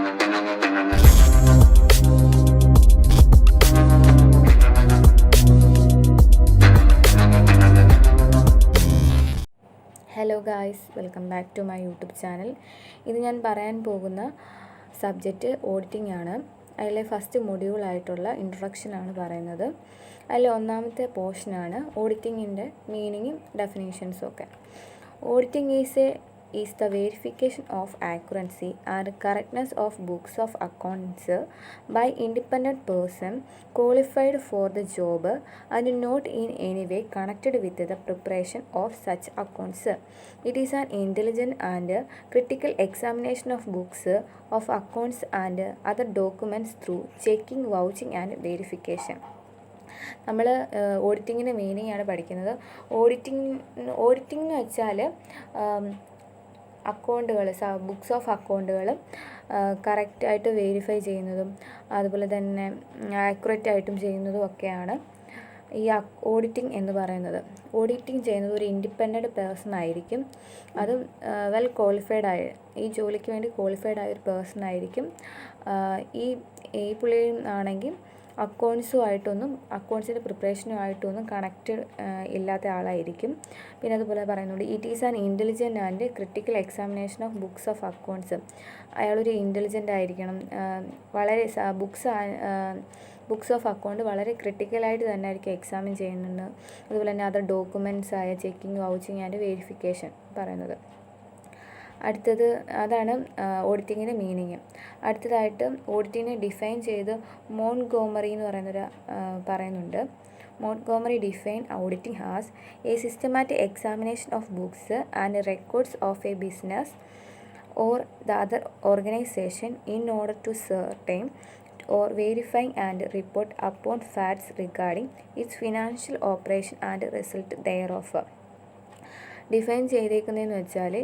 Hello guys, welcome back to my YouTube channel. ഇത് ഞാൻ പറയാൻ പോകുന്ന സബ്ജക്റ്റ് ഓഡിറ്റിംഗ് ആണ്. അതിലെ ഫസ്റ്റ് മൊഡ്യൂളായിട്ടുള്ള ഇൻട്രൊഡക്ഷനാണ് പറയുന്നത്. അതിൽ ഒന്നാമത്തെ പോർഷനാണ് ഓഡിറ്റിങ്ങിൻ്റെ മീനിങ്ങും ഡെഫിനേഷൻസും ഒക്കെ. Auditing is the verification of accuracy and correctness of books of accounts by independent person qualified for the job and not in any way connected with the preparation of such accounts. It is an intelligent and critical examination of books of accounts and other documents through checking, vouching and verification. നമ്മൾ ഓഡിറ്റിങ്ങിൻ്റെ meaning ആണ് പഠിക്കുന്നത്. Auditing എന്ന് വെച്ചാൽ അക്കൗണ്ടുകൾ, books of അക്കൗണ്ടുകൾ കറക്റ്റായിട്ട് verify ചെയ്യുന്നതും അതുപോലെ തന്നെ ആക്യുറേറ്റ് ആയിട്ടും ചെയ്യുന്നതും ഒക്കെയാണ് ഈ ഓഡിറ്റിംഗ് എന്ന് പറയുന്നത്. ഓഡിറ്റിംഗ് ചെയ്യുന്നത് ഒരു ഇൻഡിപെൻഡൻറ്റ് പേഴ്സൺ ആയിരിക്കും. അതും വെൽ ക്വാളിഫൈഡ് ആയ, ഈ ജോലിക്ക് വേണ്ടി ക്വാളിഫൈഡ് ആയ ഒരു പേഴ്സൺ ആയിരിക്കും. ഈ പുള്ളിയും ആണെങ്കിൽ അക്കൗണ്ട്സിൻ്റെ പ്രിപ്പറേഷനുമായിട്ടൊന്നും കണക്റ്റഡ് ഇല്ലാത്ത ആളായിരിക്കും. പിന്നെ അതുപോലെ പറയുന്നുണ്ട്, it is an intelligent and critical examination of books of accounts. അയാളൊരു ഇൻ്റലിജൻ്റ് ആയിരിക്കണം. വളരെ ബുക്സ് ഓഫ് അക്കൗണ്ട് വളരെ ക്രിട്ടിക്കലായിട്ട് തന്നെ ആയിരിക്കും എക്സാമിൻ ചെയ്യുന്നുണ്ട്. അതുപോലെ തന്നെ അതർ ഡോക്യുമെൻറ്റ്സ് ആയ ചെക്കിങ്, വൗച്ചിങ് ആൻഡ് വെരിഫിക്കേഷൻ പറയുന്നത്. അടുത്തത് അതാണ് ഓഡിറ്റിങ്ങിൻ്റെ മീനിങ്. അടുത്തതായിട്ട് ഓഡിറ്റിങ്ങിനെ ഡിഫൈൻ ചെയ്ത് മോൺഗോമറി എന്ന് പറയുന്നുണ്ട്. Montgomery define auditing has a systematic examination of books and records of a business or the other organisation in order to certain or verifying and report upon facts regarding its financial operation and result thereof. Define ചെയ്തേക്കുന്നതെന്ന് വെച്ചാൽ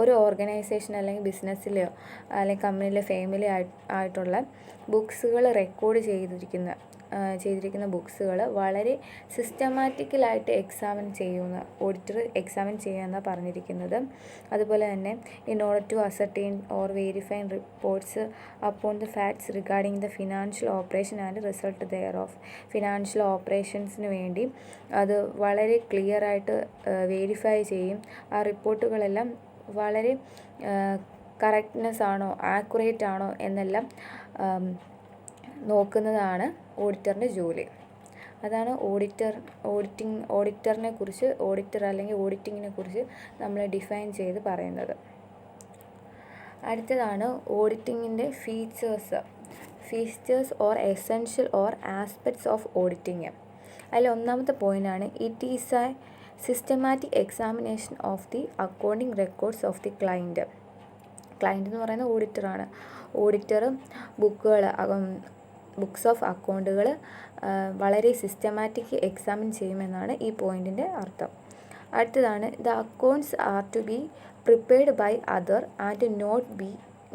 ഒരു organisation അല്ലെങ്കിൽ ബിസിനസ്സിലെയോ അല്ലെങ്കിൽ കമ്പനിയിലെ family ആയിട്ടുള്ള ബുക്സുകൾ record ചെയ്തിരിക്കുന്ന ബുക്സുകൾ വളരെ സിസ്റ്റമാറ്റിക്കലായിട്ട് auditor examine ചെയ്യുമെന്നാണ് പറഞ്ഞിരിക്കുന്നത്. അതുപോലെ തന്നെ in order to ascertain or verifying reports upon the facts regarding the financial operation and result thereof. Financial ഓപ്പറേഷൻസിന് വേണ്ടി അത് വളരെ ക്ലിയറായിട്ട് വെരിഫൈ ചെയ്യും. ആ റിപ്പോർട്ടുകളെല്ലാം വളരെ കറക്റ്റ്നെസ് ആണോ, ആക്യുറേറ്റ് ആണോ എന്നെല്ലാം നോക്കുന്നതാണ് ഓഡിറ്ററിൻ്റെ ജോലി. അതാണ് ഓഡിറ്ററിനെ കുറിച്ച്, അല്ലെങ്കിൽ ഓഡിറ്റിങ്ങിനെ കുറിച്ച് നമ്മൾ ഡിഫൈൻ ചെയ്ത് പറയുന്നത്. അടുത്തതാണ് ഓഡിറ്റിങ്ങിൻ്റെ features or essential or aspects of auditing. അതിൽ ഒന്നാമത്തെ പോയിൻ്റാണ്, it is a systematic examination of the accounting records of the client എന്ന് പറയുന്നത് ഓഡിറ്ററാണ്. ഓഡിറ്റർ ബുക്സ് ഓഫ് അക്കൗണ്ടുകൾ വളരെ സിസ്റ്റമാറ്റിക് എക്സാമിൻ ചെയ്യുമെന്നാണ് ഈ പോയിൻറ്റിൻ്റെ അർത്ഥം. അടുത്തതാണ്, the accounts are to be prepared by other and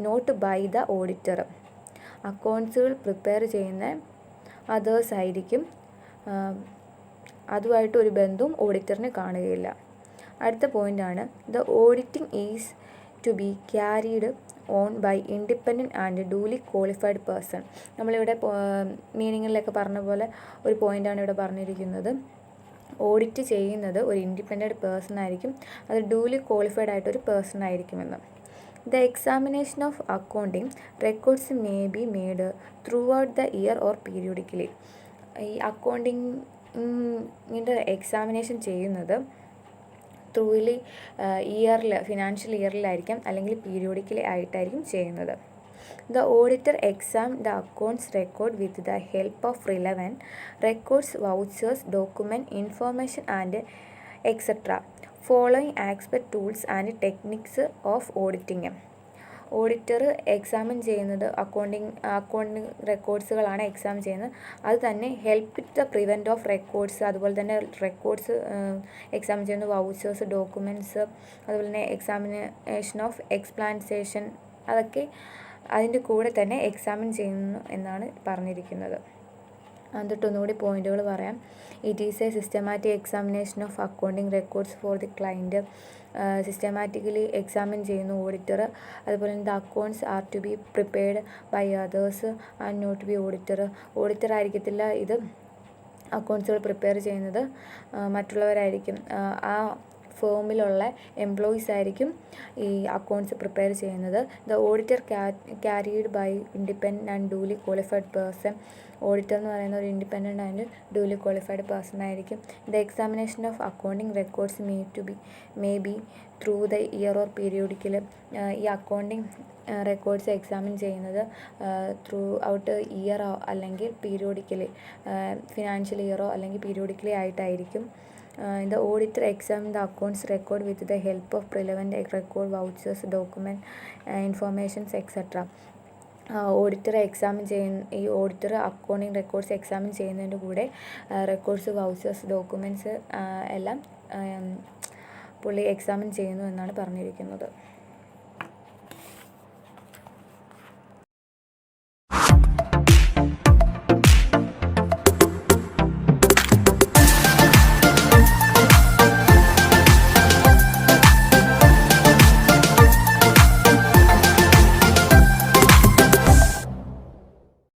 not by the auditor. അക്കൗണ്ട്സുകൾ പ്രിപ്പയർ ചെയ്യുന്ന അതേഴ്സ് ആയിരിക്കും. അതുമായിട്ട് ഒരു ബന്ധവും ഓഡിറ്ററിന് കാണുകയില്ല. അടുത്ത പോയിൻ്റാണ്, the auditing is to be carried on by independent and duly qualified person. നമ്മളിവിടെ മീനിങ്ങിലൊക്കെ പറഞ്ഞ പോലെ ഒരു പോയിൻ്റാണ് ഇവിടെ പറഞ്ഞിരിക്കുന്നത്. ഓഡിറ്റ് ചെയ്യുന്നത് ഒരു ഇൻഡിപെൻഡൻറ്റ് പേഴ്സൺ ആയിരിക്കും. അത് ഡൂലി ക്വാളിഫൈഡ് ആയിട്ടൊരു പേഴ്സൺ ആയിരിക്കുമെന്ന്. The examination of accounting records may be made through out the year or periodically. ഈ അക്കൗണ്ടിങ്ങിൻ്റെ എക്സാമിനേഷൻ ചെയ്യുന്നത് ഫിനാൻഷ്യൽ ഇയറിലായിരിക്കാം, അല്ലെങ്കിൽ പീരിയോഡിക്കലി ആയിട്ടായിരിക്കും ചെയ്യുന്നത്. The auditor exam the accounts record with the help of relevant records, vouchers, document information and etcetera following aspect tools and techniques of auditing. Auditor examine ചെയ്യുന്നത് accounting റെക്കോർഡ്സുകളാണ് exam ചെയ്യുന്നത്. അത് തന്നെ help with the prevent of records, അതുപോലെ തന്നെ records examine ചെയ്യുന്ന vouchers, documents, അതുപോലെ തന്നെ examination of എക്സ്പ്ലാൻസേഷൻ, അതൊക്കെ അതിൻ്റെ കൂടെ തന്നെ എക്സാമിൻ ചെയ്യുന്നു എന്നാണ് പറഞ്ഞിരിക്കുന്നത്. എന്നിട്ട് ഒന്നുകൂടി പോയിന്റുകൾ പറയാം. It is a systematic examination of accounting records for the client. Systematically examine ചെയ്യുന്നു ഓഡിറ്റർ. അതുപോലെ തന്നെ the accounts are to be prepared by others and not be auditor. Auditor ആയിരിക്കത്തില്ല ഇത് അക്കൗണ്ട്സുകൾ പ്രിപ്പയർ ചെയ്യുന്നത്, മറ്റുള്ളവരായിരിക്കും. ആ ഫേമിലുള്ള എംപ്ലോയീസ് ആയിരിക്കും ഈ അക്കൗണ്ട്സ് പ്രിപ്പയർ ചെയ്യുന്നത്. The auditor carried by independent and duly qualified person. Auditor എന്ന് പറയുന്ന ഒരു independent and duly qualified person ആയിരിക്കും. The examination of accounting records may be through the year or periodical. ഈ അക്കൗണ്ടിങ് റെക്കോർഡ്സ് എക്സാമിൻ ചെയ്യുന്നത് throughout year അല്ലെങ്കിൽ periodically, financial ഇയറോ അല്ലെങ്കിൽ periodically ആയിട്ടായിരിക്കും. The auditor examines the accounts record with the help of relevant record, vouchers, document, informations, etc. Auditor examine ഈ auditor accounting records examine ചെയ്യുന്നതിൻ്റെ കൂടെ records, vouchers, documents എല്ലാം പുള്ളി examine ചെയ്യുന്നു എന്നാണ് പറഞ്ഞിരിക്കുന്നത്.